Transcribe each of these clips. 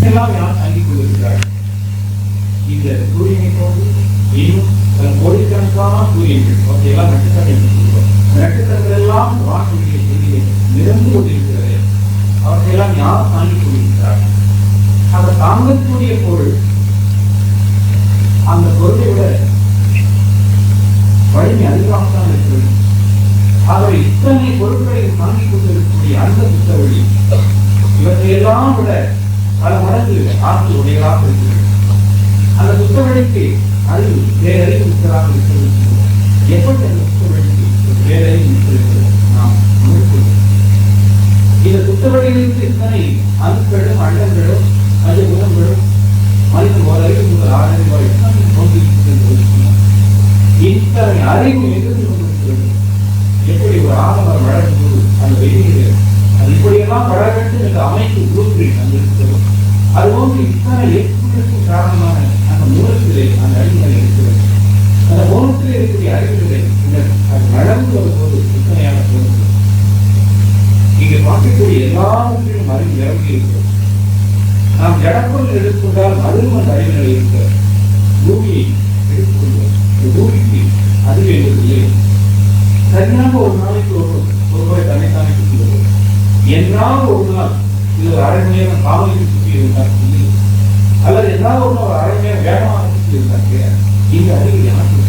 எல்லாம் யார் தாங்கிக் கொண்டிருக்கிறார்கள்? இந்த சூரியனை போன்று இன்னும் சில கோடிக்கணக்கான சூரியன்கள் அவற்றையெல்லாம் நட்சத்திரம் என்று சொல்கிறோம். நட்சத்திரங்கள் எல்லாம் வானொலியை செய்தியை நிரம்பு கொண்டிருக்கிறது. அவற்றையெல்லாம் யார் தாங்கிக் கொண்டிருக்கிறார்கள்? அந்த தாங்கக்கூடிய பொருள் அந்த பொருளை விட வலிமை அதிகமாகத்தான் இருக்கிறது. ஆகவே இத்தனை பொருட்களை தாங்கிக் கொண்டிருக்கக்கூடிய அந்த புத்தவழி இவற்றையெல்லாம் விட பல மடங்கு ஆற்றல் உடையதாக இருக்கிறது. அந்த புத்தவழிக்கு அறிவு பேரறிவு மிக்கதாக இருக்கிறது. எப்படி அந்த புத்தவழிக்கு பேரறிவு மிக்கிறது நாம் உணர்கிறோம். இந்த புத்தவழிகளுக்கு இத்தனை அணுக்களும் அண்டங்களும் அஜகுணங்களும் மனிதன் ஒரு அறிவு முதல் ஆறறிவாய் தோன்றியிருக்கிறது. இத்தனை அறிவு எதிர்த்து கொண்டிருக்கிறது. எப்படி ஒரு ஆலமரம் வளரும் போது அந்த வெளியில் அது இப்படியெல்லாம் வளர வேண்டும் என்ற அமைப்பு ஊற்றி தந்திருக்கிறது. அதுபோன்று இத்தனை ஏற்புகளுக்கு காரணமான அந்த மூலத்திலே அந்த அறிவுகளை இருக்கிறது. அந்த மூலத்திலே இருக்கக்கூடிய அறிவுகளை அது வளர்ந்து வரும்போது இத்தனையாக தோன்றுகிறது. இங்கு பார்க்கக்கூடிய எல்லாவற்றிலும் அறிவு நிரம்பி இருக்கிறது. நாம் ஜடப்பொருள் எடுத்துக்கொண்டால் அதுவும் அந்த அறிவுகளை இருக்கிறது. பூமியை எடுத்துக்கொள்வோம். பூமிக்கு அறிவு என்பது இல்லை. சரியாக ஒரு நாளைக்கு ஒரு முறை தன்னைத்தானே சுற்றி வருவோம். என்றாவது ஒரு நாள் இது ஒரு அரை மணி நேரம் காவலுக்கு சுற்றி இருந்தால் அல்லது எதாவது ஒரு நாள் அரை மணி நேரம் வேகமாக சுற்றி இருந்தால் இங்கு அறிவு எனக்கு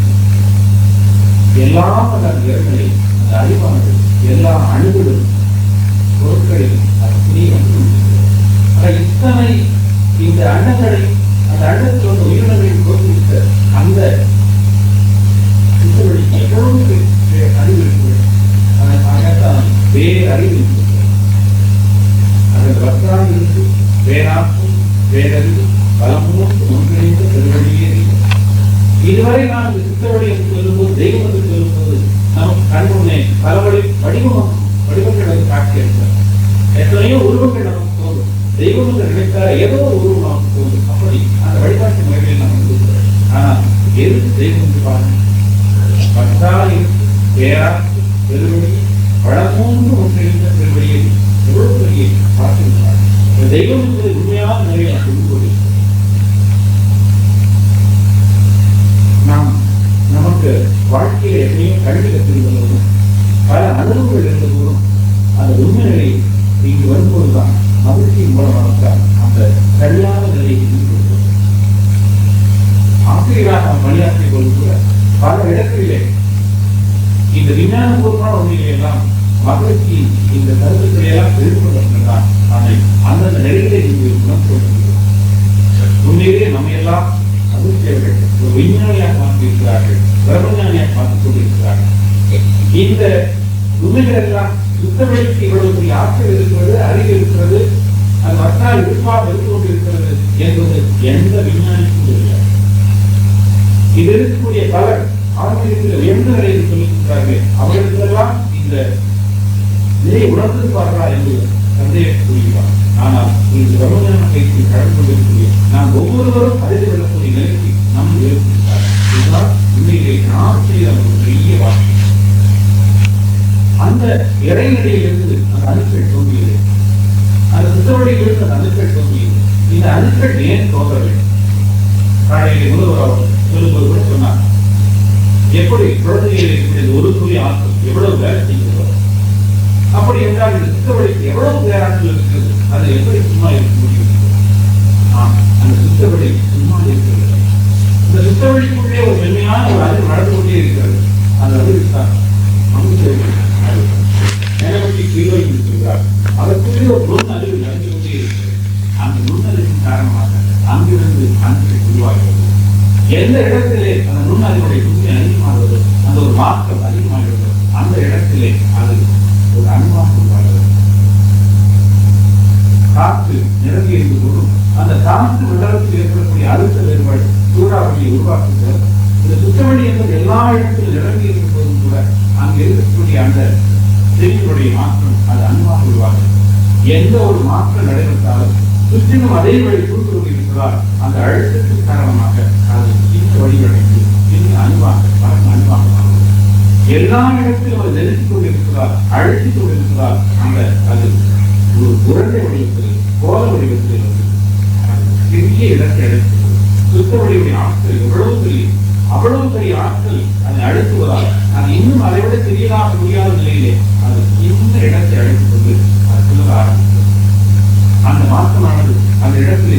எல்லாம் அந்த இடங்களை அந்த அறிவானது எல்லா அணுகளும் பொருட்களையும் அது புரிய வந்து இத்தனை இந்த அண்டங்களையும் அந்த அண்டத்தில் வந்து உயிரினங்களையும் தோற்றுவித்த அந்த எவ்வளவு அறிவு இருக்கிறது. வேறு அறிவு இருக்கிறது. அதன் வர்த்தான இருந்து வேறாக்கும் வேறறிவு பலமும் ஒன்றிணைந்த பெருவழியே. இதுவரை நான் இந்த சித்தவழி என்று சொல்லும்போது தெய்வம் என்று சொல்லும்போது நமக்கு கண்முன்னே பல வடிவங்கள் காட்சி இருக்கிறார். எத்தனையோ உருவங்கள் நமக்கு தோன்றும். தெய்வம் என்று நினைத்தால் ஏதோ ஒரு உருவம் நமக்கு தோன்றும். அப்படி அந்த வழிபாட்டு முறைகளில் நாம் இருக்கிறோம். ஆனால் எது தெய்வம் என்று பாருங்கள். வர்த்தான பேராக்கு பெருவழி பழமூன்று ஒன்றிணைந்த பெருவழியை எவ்வளவு பெரிய பார்த்திருக்கிறார். தெய்வம் என்பது உண்மையான நிறைய சொல்லும்போது நாம் நமக்கு வாழ்க்கையில எத்தனையும் கல்வி கற்றிருந்ததும் பல அனுபவங்கள் இருந்தபோதும் அந்த உண்மை நிலை இங்கு வரும்போதுதான் மகிழ்ச்சியின் மூலமாக அந்த சரியான நிலையை ஆசிரியராக நாம் பணியாற்றிக் கொண்டு கூட பல இடங்களிலே இந்த விஞ்ஞானபூர்வமான உண்மைகளை எல்லாம் மகிழ்ச்சி இந்த கருத்துக்களை எல்லாம் தெரிந்து கொண்டிருந்தால் அதை அந்தந்த நிலையிலே நீங்கள் உணர்ந்து உண்மையிலே நம்ம எல்லாம் அதிர்ச்சியவர்கள் ஒரு விஞ்ஞானியாக பார்த்திருக்கிறார்கள், பிரம்மஞானியாக பார்த்துக் கொண்டிருக்கிறார்கள். இந்த உண்மைகள் எல்லாம் சுத்தவெளிக்கு இவ்வளவு பெரிய ஆற்றல் இருக்கிறது, அறிவு இருக்கிறது, அது மற்றால் இருப்பாக இருந்து கொண்டிருக்கிறது என்பது எந்த விஞ்ஞானிக்கும் தெரியாது. இது இருக்கக்கூடிய பலர் ஆன்மீகத்தில் உயர்ந்த நிலையில் சொல்லியிருக்கிறார்கள். அவர்களுக்கெல்லாம் இந்த நிலையை உணர்ந்திருப்பார்களா என்று சந்தேகம் புரிகிறார். ஆனால் இந்த பிரம்மஞான பயிற்சி கடந்து கொண்டிருக்கக்கூடிய நாம் ஒவ்வொருவரும் அறிந்து கொள்ளக்கூடிய நிலைக்கு நம் ஏற்படுத்தார். இதுதான் உண்மையிலே நாம் செய்த ஒரு பெரிய வாக்கு. அந்த இறைநிலையிலிருந்து அந்த அணுக்கள் தோன்றியது. அந்த சுத்தவழியிலிருந்து அந்த அணுக்கள் தோன்றியது. இந்த அணுக்கள் ஏன் தோன்ற வேண்டும்? காலையில் முதல்வர் சொல்லும்போது கூட சொன்னார், எப்படி குழந்தைகள் இருக்கக்கூடிய ஒரு துளி ஆற்றல் எவ்வளவு வேலை செய்கிறதோ அப்படி என்றால் இந்த சுத்தவழிக்கு எவ்வளவு பேராற்றல் இருக்கிறது, அதை எப்படி சும்மா இருக்க முடியும்? அந்த சுத்தவழி சும்மா இருக்கிறது. இந்த சுத்தவழிக்குள்ளே ஒரு மென்மையான ஒரு அறிவு நடந்து கொண்டே இருக்கிறது. அந்த அறிவுத்தான் நிலவட்டி கீழே இருக்கிறார். அதற்குள்ளே ஒரு நுண் அறிவு நடந்து கொண்டே இருக்கிறது. அந்த நுண்ணறிவின் காரணமாக அங்கிருந்து அணுக்கள் உருவாகிறது. எந்த இடத்திலே அந்த நுண்ணறிவுடைய உண்மை அதிகமாகிறது, அந்த ஒரு மாற்றம் அதிகமாகிறது, அந்த இடத்திலே அது ஒரு அணுவாக உருவாகிறது. காற்று நிரம்பி இருந்து போதும் அந்த காற்று மண்டலத்தில் ஏற்படக்கூடிய அழுத்த வேறுபாடு சூறாவளியை உருவாக்குகிறது. இந்த சுத்தவழி என்பது எல்லா இடத்திலும் நிரம்பி இருக்கும் போதும் கூட அங்கு இருக்கக்கூடிய அந்த செடிகளுடைய மாற்றம் அது அணுவாக உருவாகிறது. எந்த ஒரு மாற்றம் நடைபெற்றாலும் சுற்றிலும் அதே வழி தூக்குவது இருக்கிறார். அந்த அழுத்தத்தின் காரணமாக அது இந்த வழிவடைந்து இன்னும் அணுவாக அணுவாக எல்லா இடத்திலும் அது நெருக்கிக் கொண்டிருக்கிறார், அழுத்திக் கொண்டிருக்கிறார். அந்த அது ஒரு உருண்டை வடிவத்தில் கோல வடிவத்தில் பெரிய இடத்தை அடைக்கிறது. சுத்தவழியுடைய ஆட்கள் அவ்வளவு பெரிய ஆட்கள் அதை அழுத்துவதால் அது இன்னும் அதை விட பெரியதாக முடியாத நிலையிலே அது இந்த இடத்தை அழைத்துக் கொண்டு அது சுழல ஆரம்பிக்கிறது. அந்த மாற்றமானது அந்த இடத்திலே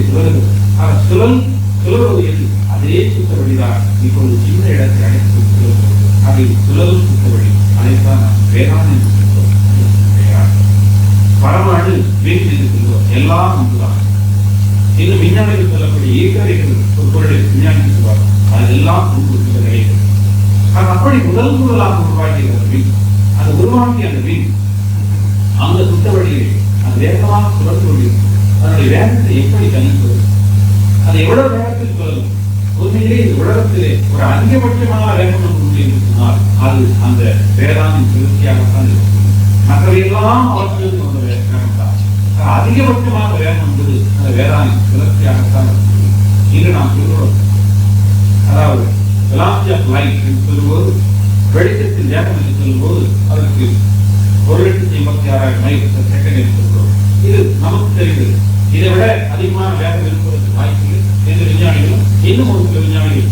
சுழல்வது எது? அதே சுத்தவழிதான் இப்பொழுது சின்ன இடத்தை அழைத்துக் கொண்டு சுழல்வது. அதை சுழலும் சுத்தவழி, அதைத்தான் வேளாண் என்று சொல்கிறோம். பரமாடு வீட்டில் என்று சொல்கிறோம். எல்லாம் ஒன்றுதான். இன்னும் விஞ்ஞானிகள் சொல்லக்கூடிய இயற்கைகள் ஒரு பொருளை விஞ்ஞானிகள் சொல்வார். அதெல்லாம் கிடைக்கிறது. அது அப்படி முதலாக உருவாக்கிய மீன், அது உருவாக்கிய அந்த மீன் அந்த சுத்தவழியை அது வேகமாக சுழல் கொண்டிருக்கும். அதனுடைய வேகத்தை எப்படி கணிப்பது? அது எவ்வளவு வேகத்தில் சொல்லணும்? உண்மையிலே இந்த உலகத்திலே ஒரு அதிகபட்சமான வேகம் என்று சொன்னால் அது அந்த வேளாணின் திருப்தியாகத்தான் இருக்கும். மற்றவையெல்லாம் அவற்றிலிருந்து வந்த வேகம் தான். அதிகபட்சமான வேகம் என்பது அந்த வேளாணின் திருப்தியாகத்தான் இருக்கும். இன்று நாம் சொல்கிறோம், அதாவது velocity of light என்று சொல்லும்போது, வெளிச்சத்தின் வேகம் என்று சொல்லும்போது அதற்கு 1,86,000 மைல் செகண்ட் என்று சொல்கிறோம். இது நமக்கு தெரிகிறது. இதை விட அதிகமான வேகம் இருப்பதற்கு வாய்ப்பு எந்த விஞ்ஞானிகளும் இன்னும் ஒரு சில விஞ்ஞானிகள்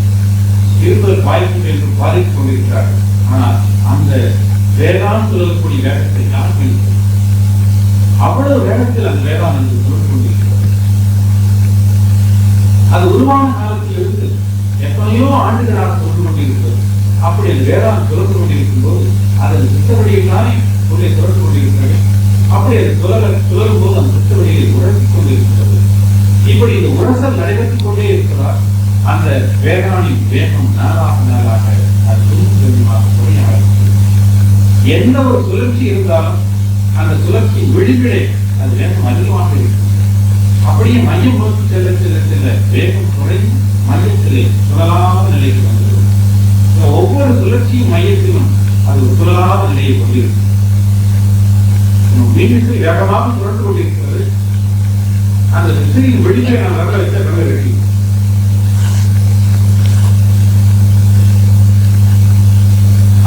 இருப்பதற்கு வாய்ப்பு என்று பாதித்துக் கொண்டிருக்கிறார்கள். ஆனால் அந்த வேளாண் சொல்லக்கூடிய வேகத்தை யாருமே அவ்வளவு வேகத்தில் அந்த வேளாண் என்று சொல்லிக் கொண்டிருக்கிறது. அது உருவான காலத்தில் இருந்து எத்தனையோ ஆண்டுகளாக சொல்லிக் கொண்டிருக்கிறது. அப்படி அந்த வேளாண் சொல்லிக் கொண்டிருக்கும் போது அதன் சுத்தவழியில்தானே உள்ளே சொல்லிக் கொண்டிருக்கிறது. அப்படி அது சுழலும் போது அந்த சுத்தவழியை உரசிக் கொண்டிருக்கிறது. இப்படி இந்த உரசல் நடைபெற்றுக் கொண்டே இருக்கிறார். அந்த வேளாணின் வேகம் நாளாக அது கொஞ்சமாக குறைய ஆரம்பிக்கிறது. எந்த ஒரு சுழற்சி இருந்தாலும் அந்த சுழற்சி விழிவிடை அது வேகம் அதிகமாக இருக்கும். அப்படியே மையம் நோக்கி செல்ல செல்ல செல்ல வேகம் குறைந்து மையத்திலே சுழலாத நிலைக்கு வந்துவிடும். ஒவ்வொரு சுழற்சியும் மையத்திலும் அது ஒரு சுழலாத நிலையை கொண்டிருக்கும். மீன்விசை வேகமாக சுழன்று கொண்டிருக்கிறது. அந்த விசையின் வெளியே நான் நல்ல வச்ச கண்ணை வெட்டி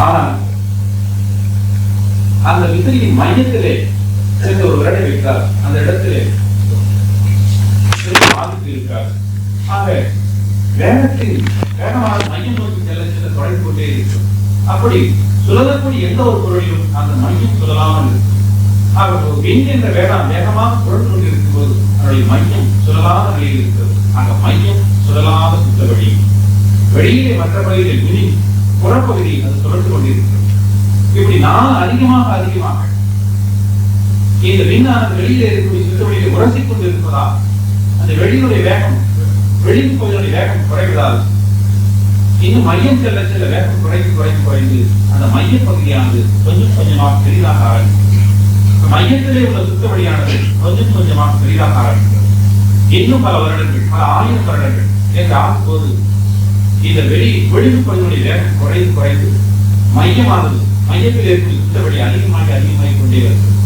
ஆனால் அந்த விசையின் மையத்திலே சென்று ஒரு விரடை வைத்தார். அந்த இடத்திலே பாதித்து இருக்கிறார். ஆக வேகத்தின் வேகமாக மையம் நோக்கி செல்ல செல்ல தொடர்ந்து கொண்டே இருக்கும். அப்படி சுழலக்கூடிய எந்த ஒரு பொருளையும் அந்த மையம் சுழலாமல் இருக்கும். ஆக விண் என்ற வேகமாக சுழன்று கொண்டிருக்கும் போது அதனுடைய மையம் சுழலாத நிலையில் இருக்கிறது. ஆக மையம் சுழலாத சுத்தவழி. வெளியிலே மற்ற பகுதியில் வினின் புறப்பகுதி அது சுழன்று கொண்டிருக்கிறது. இப்படி நான் அதிகமாக இந்த விண்ணானது வெளியிலே இருக்கக்கூடிய சுத்தவழியை உரசிக் கொண்டிருப்பதா அந்த வெளியினுடைய வேகம் வெளியின் பகுதியுடைய வேகம் குறைவதால் இன்னும் மையம் செல்ல செல்ல வேகம் குறைந்து அந்த மைய பகுதியானது கொஞ்சம் கொஞ்சமாக பெரிதாக ஆரம்பிக்கிறது. மையத்திலே உள்ள சுத்தவழியானது கொஞ்சம் கொஞ்சமாக பெரிதாக ஆரம்பிக்கிறது. இன்னும் பல வருடங்கள், பல 1000 வருடங்கள் என்று ஆகும்போது இந்த வெளிவு பகுதியுடைய வேகம் குறைந்து மையமானது மையத்தில் இருக்கும் சுத்தவழி அதிகமாகி கொண்டே வருகிறது.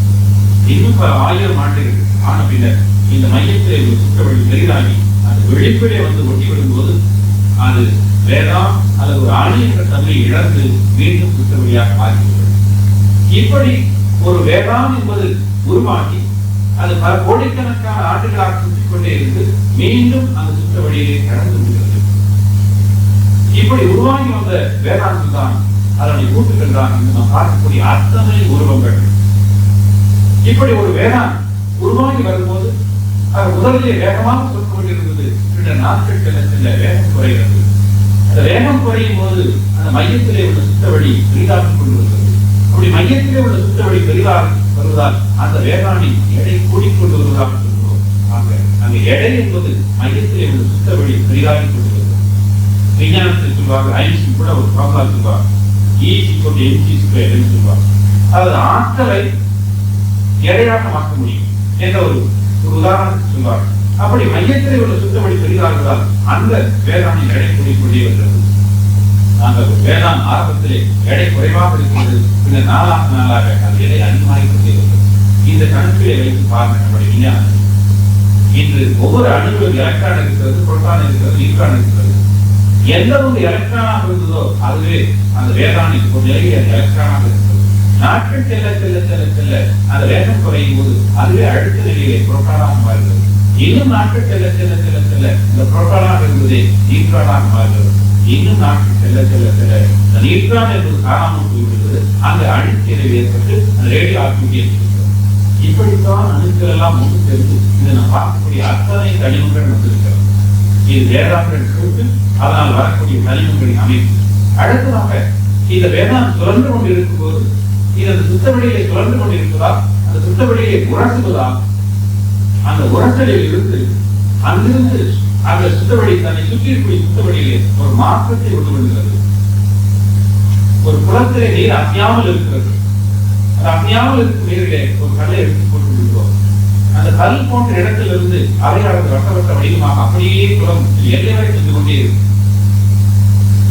இன்னும் பல 1000 ஆண்டுகள் ஆன பின்னர் இந்த மையத்திலே உள்ள சுத்தவழி பெரிதாகி அது வெளிப்படை வந்து ஒட்டி விடும்போது அது வேதாம் அல்லது ஒரு அணி என்ற தன்மை இழந்து மீண்டும் சுத்தவழியாக மாறிவிடுகிறது. இப்படி ஒரு வேதாம் என்பது உருவாக்கி அது பல கோடிக்கணக்கான ஆண்டுகளாக சுற்றிக் கொண்டே இருந்து மீண்டும் அந்த சுத்தவழியிலே கடந்து விடுகிறது. இப்படி உருவாகி வந்த வேதாந்து தான் அதனை கூட்டுகள் தான் என்று நாம் பார்க்கக்கூடிய அத்தனை உருவங்கள். இப்படி ஒரு வேளாண் உருவாகி வரும்போது அது முதலிலே வேகமாக சொல்லிக் கொண்டிருந்தது. பின்னர் நாட்கள் செல்ல செல்ல வேகம் குறைகிறது. அந்த வேகம் குறையும் போது அந்த மையத்திலே உள்ள சுத்தவழி பெரிதாக்கிக் கொண்டு வருகிறது. அப்படி மையத்திலே உள்ள சுத்தவழி பெரிதாக வருவதால் அந்த வேளாணின் எடை கூடிக்கொண்டு வருவதாக சொல்கிறோம். அங்கு எடை என்பது மையத்திலே உள்ள சுத்தவழி பெரிதாகிக் கொண்டு வருகிறது. விஞ்ஞானத்தில் சொல்வாங்க, ஐன்ஸ்டீன் கூட ஒரு ஃபார்முலா சொல்வார், E=mc² என்று சொல்வார். அதாவது ஆற்றலை எடையாக மாற்ற முடியும் என்ற ஒரு உதாரணத்தை சொல்வார். அப்படி மையத்திலே உள்ள சுத்தவழி பெரிதாகுவதால் அந்த வேளாணின் எடை கூடிக்கொண்டே வருகிறது. நாங்கள் வேளாண் ஆரம்பத்திலே எடை குறைவாக இருக்கிறது, பின்னர் நாளாக அந்த எடை அதிகமாகிக் கொண்டே வருகிறது. இந்த கணக்கிலே வைத்து பாருங்கள் நம்முடைய விஞ்ஞானம். இன்று ஒவ்வொரு அணுவிலும் எலக்ட்ரான் இருக்கிறது, புரோட்டான் இருக்கிறது, நியூட்ரான் இருக்கிறது. எந்த ஒரு எலக்ட்ரானாக இருந்ததோ அதுவே அந்த வேளாணிக்கு ஒரு நிலையில் எலக்ட்ரானாக இருக்கிறது. நாட்கள் செல்ல செல்ல செல்ல செல்ல அந்த வேகம் குறையும் போது அதுவே அடுத்த நிலையிலே புரோட்டானாக மாறுகிறது. இன்னும் நாட்கள் செல்ல செல்ல செல்ல செல்ல இந்த புரோட்டானாக இருந்தது நியூட்ரானாக மாறுகிறது. இன்னும் நாட்கள் செல்ல செல்ல செல்ல இந்த நியூட்ரான் என்பது காணாமல் போய்விடுகிறது. அந்த அணுச்சேர்வு ஏற்பட்டு அந்த ரேடியோ ஆக்டிவிட்டி ஏற்படுகிறது. இப்படித்தான் அணுக்கள் எல்லாம் ஒன்று சேர்ந்து இதை நாம் பார்க்கக்கூடிய அத்தனை தனிமங்கள் வந்திருக்கிறது. இது வேதாந்தங்கள் கூட்டு அதனால் வரக்கூடிய தனிமங்களின் அமைப்பு. அடுத்ததாக இந்த வேதாந்தம் சுழன்று கொண்டு இருக்கும்போது இது அந்த சுத்தவெளியிலே சுழன்று கொண்டு இருப்பதால் அந்த சுத்தவெளியை உரசுவதால் அந்த உரசலில் இருந்து அங்கிருந்து அந்த சுத்தவெளி தன்னை சுற்றி இருக்கக்கூடிய சுத்தவெளியிலே ஒரு மாற்றத்தை கொண்டு வருகிறது. ஒரு குளத்திலே நீர் அசையாமல் இருக்கிறது. அது அசையாமல் இருக்கும் நீரிலே ஒரு கல்லை எடுத்து போட்டு விடுகிறோம். அந்த கல் போன்ற இடத்திலிருந்து அலையாளர் வட்ட வட்ட வடிவமாக அப்படியே குளம் எல்லை வரை சென்று கொண்டே இருக்கும்.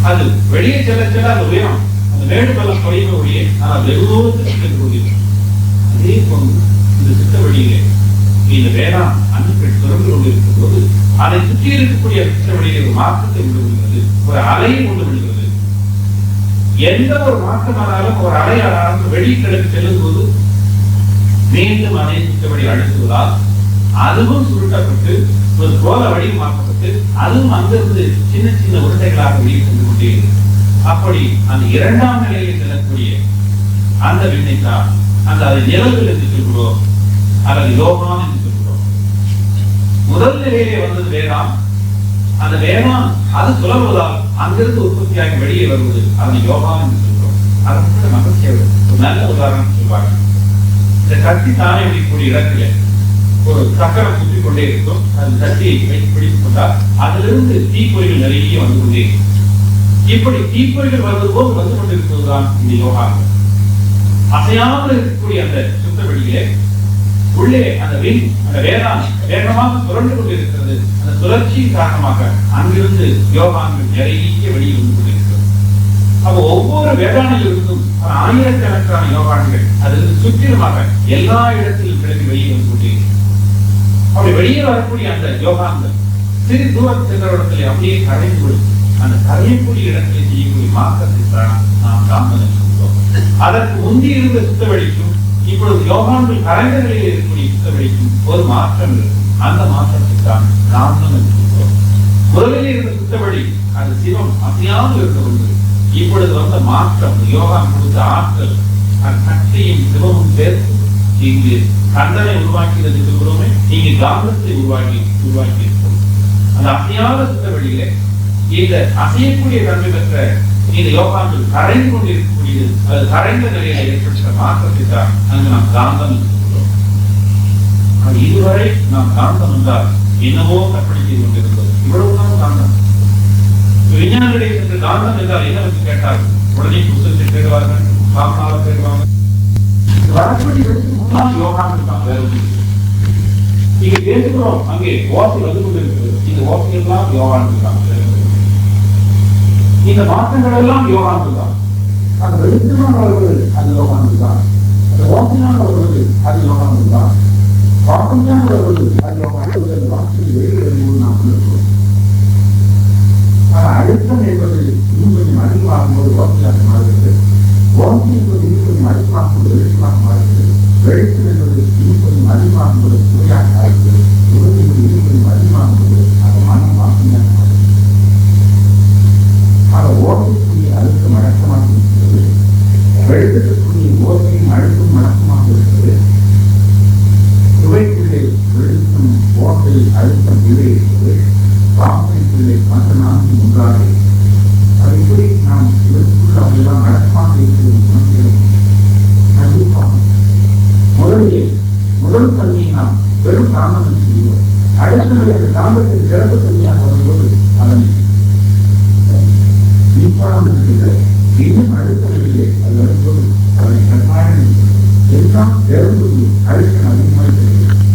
அது வெளியே செல்ல செல்ல அந்த உயரம் அந்த மேடு பள்ளம் குறையுமே ஒழிய ஆனால் வெகு தூரத்துக்கு சென்று கொண்டிருக்கும். அதே போன்று இந்த சித்தவெளியிலே இந்த வேளாண் அணுக்கள் தொடர்ந்து கொண்டிருக்கும் போது அதை சுற்றி இருக்கக்கூடிய சித்தவெளியிலே ஒரு மாற்றத்தை உண்டு விடுகிறது. ஒரு அலையை உண்டு விடுகிறது. எந்த ஒரு மாற்றமானாலும் ஒரு அலையாளர் வெளிக்கிழக்கு செல்லும் போது மீண்டும் அதே சித்தவெளி அழுத்துவதால் அதுவும் சுருட்டப்பட்டு ஒரு கோல வடிவமாக்கப்பட்டு அதுவும் அங்கிருந்து சின்ன சின்ன உருட்டைகளாக வெளியே சென்று கொண்டே இருக்கும். அப்படி அந்த இரண்டாம் நிலையில் செல்லக்கூடிய அந்த விண்ணைத்தான் அந்த அதை நிலவில் என்று சொல்கிறோம் அல்லது யோகான் என்று சொல்கிறோம். முதல் நிலையிலே வந்தது வேதாம். அந்த வேதாம் அது சுழல்வதால் அங்கிருந்து உற்பத்தியாகி வெளியே வருவது அதனை யோகான் என்று சொல்கிறோம். அதற்கு மகிழ்ச்சியோடு ஒரு நல்ல உதாரணம் சொல்வாங்க. இந்த கத்தி தானே விடக்கூடிய இடத்திலே ஒரு சக்கரம் சுற்றி கொண்டே இருக்கும். அது கத்தியை வைத்து பிடித்துக் கொண்டால் அதிலிருந்து தீப்பொறிகள் நிறைய வந்து கொண்டே இருக்கும். இப்படி தீப்பொறிகள் வருவது போது வந்து கொண்டிருப்பதுதான் இந்த யோகாங்கள். அசையாமல் இருக்கக்கூடிய அந்த சுத்த வெளியிலே உள்ளே அந்த அந்த வேதாம் வேகமாக சுழன்று கொண்டிருக்கிறது. அந்த சுழற்சியின் காரணமாக அங்கிருந்து யோகாங்கள் நிறைய வெளியே வந்து கொண்டிருக்கிறது. அப்போ ஒவ்வொரு வேதானில் இருந்தும் ஆயிரக்கணக்கான யோகான்கள் அதிலிருந்து சுற்றிலுமாக எல்லா இடத்திலும் கிளம்பி வெளியே வந்து கொண்டிருக்கிறது. அப்படி வெளியே வரக்கூடிய அந்த யோகாங்கள் சிறு தூரம் சென்ற இடத்துல அப்படியே கரைந்து கொடுத்து அந்த கரையக்கூடிய இடத்திலே செய்யக்கூடிய மாற்றத்தை தான் நாம் காந்தம் சொல்கிறோம். அதற்கு முந்தி இருந்த சுத்தவெளிக்கும் இப்பொழுது யோகான்கள் கரைந்த நிலையில் இருக்கக்கூடிய சுத்தவெளிக்கும் ஒரு மாற்றம் இருக்கும். அந்த மாற்றத்தை தான் காந்தம் என்று சொல்கிறோம். முதலில் இருந்த சுத்தவெளி அது சிவம் அசையாமல் இருந்த ஒன்று. இப்பொழுது வந்த மாற்றம் யோகான் கொடுத்த ஆற்றல் அந்த சக்தியும் சிவமும் சேர்த்து இங்கு கந்தனை உருவாக்கிறது சொல்கிறோமே, இங்கு காந்தத்தை உருவாக்கி இருக்கும். அந்த அசையாத சுத்தவெளியிலே இந்த அசையக்கூடிய தன்மை பெற்ற இந்த யோகான்கள் கரைந்து கொண்டிருக்கக்கூடியது. அது கரைந்த நிலையில ஏற்பட்ட மாற்றத்தை தான் அங்கு நாம் காந்தம் என்று சொல்கிறோம். இதுவரை நாம் காந்தம் என்றால் என்னவோ கற்பனை செய்து கொண்டிருந்தோம். இவ்வளவுதான் காந்தம். விஞ்ஞானிகளை சென்று காந்தம் என்றால் என்ன என்று கேட்டால் உடனே புத்தகத்தை தேடுவார்கள், பாமனாவை தேடுவாங்க. வரக்கூடிய முன்னாள் யோகான் இருக்காங்க. வேற இங்க பேசுகிறோம், அங்கே ஓசை வந்து கொண்டிருக்கிறது. இந்த ஓசையெல்லாம் யோகான் இருக்காங்க. இந்த மாற்றங்கள் எல்லாம் யோகான் தான். அந்த வெளிச்சமான வருவது அது யோகான் தான். அந்த ஓசையான வருவது அது யோகான் தான். வாசனையான வருவது அது யோகான். வெளியிடும்போது நாம் சொல்லுகிறோம். அழுத்தம் என்பது இன்னும் கொஞ்சம் அதிகமாகும் போது ஓசையாக மாறுகிறது. ஓசை என்பது இன்னும் கொஞ்சம் அதிகமாகும் போது வெளிச்சமாக மாறுகிறது. வெளிச்சம் என்பது இன்னும் கொஞ்சம் அதிகமாகும் போது சுவையாக ஆகிறது. சுவை என்பது இன்னும் கொஞ்சம் அதிகமாகும் போது அது மனம் வாசனையாக மாறுகிறது. ஓசைக்குரிய அழுத்தம் அடக்கமாக இருக்கிறது. வெளிச்சத்துக்குரிய ஓசையும் அழுத்தம் அடக்கமாக இருக்கிறது. சுவைக்குள்ளே வெளிச்சம் ஓசை அழுத்தம் உள்ளே இருக்கிறது. வாசனைக்குள்ளே மற்ற நான்கு ஒன்றாக அது இப்படி நாம் இவற்றுக்குள்ள அவர்களெல்லாம் அடக்கமாக இருக்கிறது. கண்டிப்பாக முதல் தன்மையை நாம் பெரும் தாமதம் செய்வோம். அடுத்த நிலையில் தாமதத்தில் சிறப்பு தன்மையாக வரும்போது அதனை இன்னும் அடுத்த நிலையிலே அது வரும்போது அதனை கட்டாயம் எல்லாம் பெரும்புது அழுத்தம் அதிகமாக இருக்கிறது.